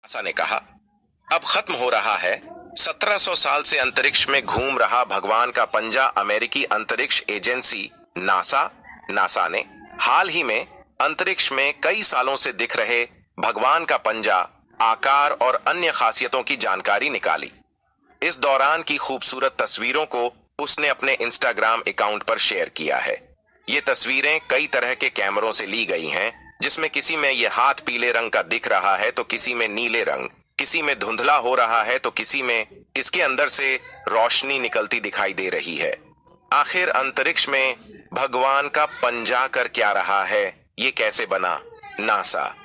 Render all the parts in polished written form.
NASA ने कहा, अब खत्म हो रहा है। 1700 साल से अंतरिक्ष में घूम रहा भगवान का पंजा। अमेरिकी अंतरिक्ष एजेंसी नासा ने हाल ही में अंतरिक्ष में कई सालों से दिख रहे भगवान का पंजा, आकार और अन्य खासियतों की जानकारी निकाली। इस दौरान की खूबसूरत तस्वीरों को उसने अपने इंस्टाग्राम अकाउंट पर शेयर किया है। ये तस्वीरें कई तरह के कैमरों से ली गई हैं, जिसमें किसी में ये हाथ पीले रंग का दिख रहा है तो किसी में नीले रंग, किसी में धुंधला हो रहा है तो किसी में इसके अंदर से रोशनी निकलती दिखाई दे रही है। आखिर अंतरिक्ष में भगवान का पंजा कर क्या रहा है, ये कैसे बना? नासा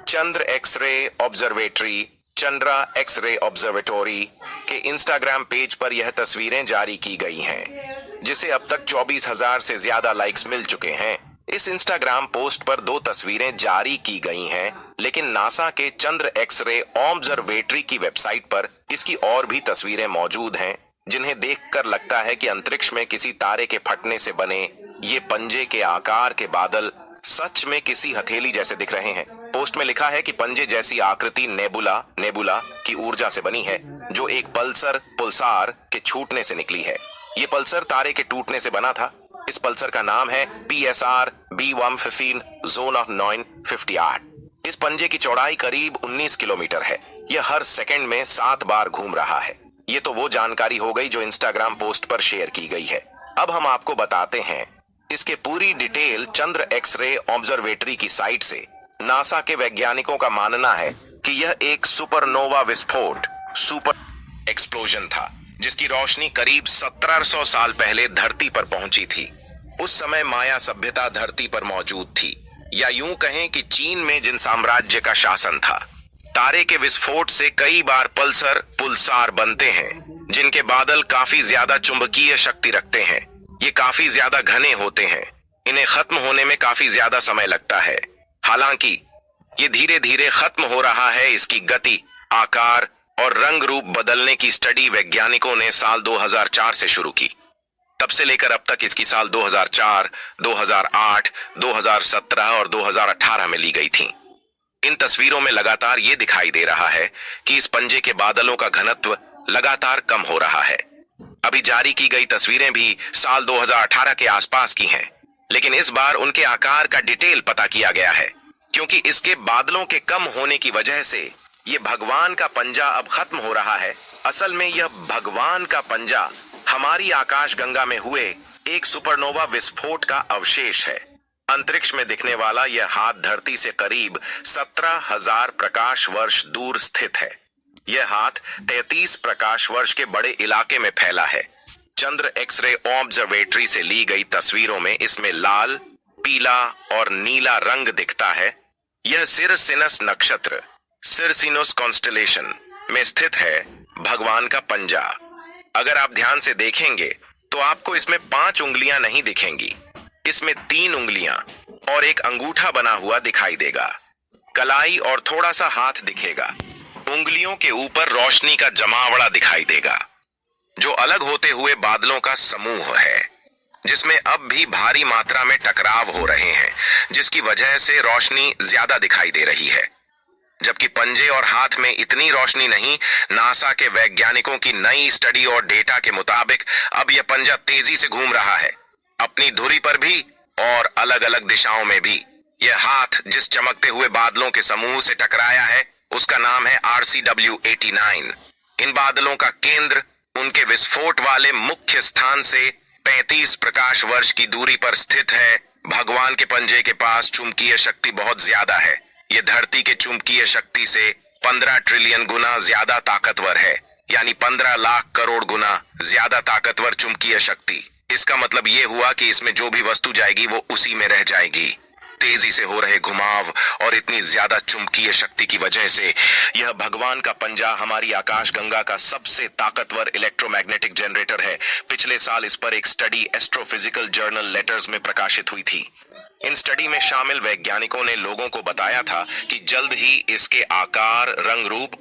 चंद्र x ray observatory Chandra x ray observatory के इंस्टाग्राम पेज पर यह तस्वीरें जारी की गई हैं, जिसे अब तक 24,000 से ज्यादा लाइक्स मिल चुके हैं। इस इंस्टाग्राम पोस्ट पर 2 तस्वीरें जारी की गई हैं, लेकिन नासा के चंद्र एक्सरे ऑब्जर्वेटरी की वेबसाइट पर इसकी और भी तस्वीरें मौजूद हैं, जिन्हें देखकर लगता है कि अंतरिक्ष में किसी तारे के फटने से बने ये पंजे के आकार के बादल सच में किसी हथेली जैसे दिख रहे हैं। पोस्ट में लिखा है कि पंजे जैसी आकृति नेबुला की ऊर्जा से बनी है, जो एक पल्सर के छूटने से निकली है। ये पल्सर तारे के टूटने से बना था। इस पल्सर का नाम है PSR B115 Zone of 958। इस पंजे की चौड़ाई करीब 19 किलोमीटर है। यह हर सेकंड में 7 बार घूम रहा है। ये तो वो जानकारी हो गई जो इंस्टाग्राम पोस्ट पर शेयर की गई है। अब हम आपको बताते हैं इसके पूरी डिटेल। चंद्र एक्सरे ऑब्जर्वेटरी की साइट से नासा के वैज्ञानिकों का मानना है कि यह एक सुपरनोवा विस्फोट सुपर एक्सप्लोजन था, जिसकी रोशनी करीब 1700 साल पहले धरती पर पहुंची थी। उस समय माया सभ्यता धरती पर मौजूद थी, या यूं कहें कि चीन में जिन साम्राज्य का शासन था। तारे के विस्फोट से कई बार पुलसार बनते हैं, जिनके बादल काफी ज्यादा चुंबकीय शक्ति रखते हैं। ये काफी ज्यादा घने होते हैं। इन्हें खत्म होने में काफी ज्यादा समय लगता है। हालांकि ये धीरे धीरे खत्म हो रहा है। इसकी गति, आकार और रंग रूप बदलने की स्टडी वैज्ञानिकों ने साल 2004 से शुरू की। तब से लेकर अब तक इसकी साल 2004, 2008, 2017 और 2018 में ली गई थी। इन तस्वीरों में लगातार ये दिखाई दे रहा है कि इस पंजे के बादलों का घनत्व लगातार कम हो रहा है। अभी जारी की गई तस्वीरें भी साल 2018 के आसपास की हैं, लेकिन इस बार उनके आकार का डिटेल पता किया गया है, क्योंकि इसके बादलों के कम होने की वजह से ये भगवान का पंजा अब खत्म हो रहा है। असल में यह भगवान का पंजा हमारी आकाशगंगा में हुए एक सुपरनोवा विस्फोट का अवशेष है। अंतरिक्ष में दिखने वाला यह हाथ धरती से करीब 17,000 प्रकाश वर्ष दूर स्थित है। यह हाथ 33 प्रकाश वर्ष के बड़े इलाके में फैला है। चंद्र एक्सरे ऑब्जर्वेटरी से ली गई तस्वीरों में इसमें लाल, पीला और नीला रंग दिखता है। यह सिरसिनस नक्षत्र सिरसिनुस कॉन्स्टेलेशन में स्थित है भगवान का पंजा। अगर आप ध्यान से देखेंगे तो आपको इसमें 5 उंगलियां नहीं दिखेंगी। इसमें 3 उंगलियां और एक अंगूठा बना हुआ दिखाई देगा। कलाई और थोड़ा सा हाथ दिखेगा। उंगलियों के ऊपर रोशनी का जमावड़ा दिखाई देगा, जो अलग होते हुए बादलों का समूह है, जिसमें अब भी भारी मात्रा में टकराव हो रहे हैं, जिसकी वजह से रोशनी ज्यादा दिखाई दे रही है। जबकि पंजे और हाथ में इतनी रोशनी नहीं। नासा के वैज्ञानिकों की नई स्टडी और डेटा के मुताबिक अब यह पंजा तेजी से घूम रहा है, अपनी धुरी पर भी और अलग अलग दिशाओं में भी। यह हाथ जिस चमकते हुए बादलों के समूह से टकराया है, उसका नाम है RCW89। इन बादलों का केंद्र उनके विस्फोट वाले मुख्य स्थान से 35 प्रकाश वर्ष की दूरी पर स्थित है। भगवान के पंजे के पास चुंबकीय शक्ति बहुत ज्यादा है। यह धरती के चुंबकीय शक्ति से 15 ट्रिलियन गुना ज्यादा ताकतवर है, यानी 15 लाख करोड़ गुना ज्यादा ताकतवर चुंबकीय शक्ति। इसका मतलब यह हुआ कि इसमें जो भी वस्तु जाएगी वो उसी में रह जाएगी। तेजी से हो रहे घुमाव और इतनी ज्यादा चुंबकीय शक्ति की वजह से यह भगवान का पंजा हमारी आकाशगंगा का सबसे ताकतवर इलेक्ट्रोमैग्नेटिक जनरेटर है। पिछले साल इस पर एक स्टडी एस्ट्रोफिजिकल जर्नल लेटर्स में प्रकाशित हुई थी। इन स्टडी में शामिल वैज्ञानिकों ने लोगों को बताया था कि जल्द ही इसके आकार, रंग रूप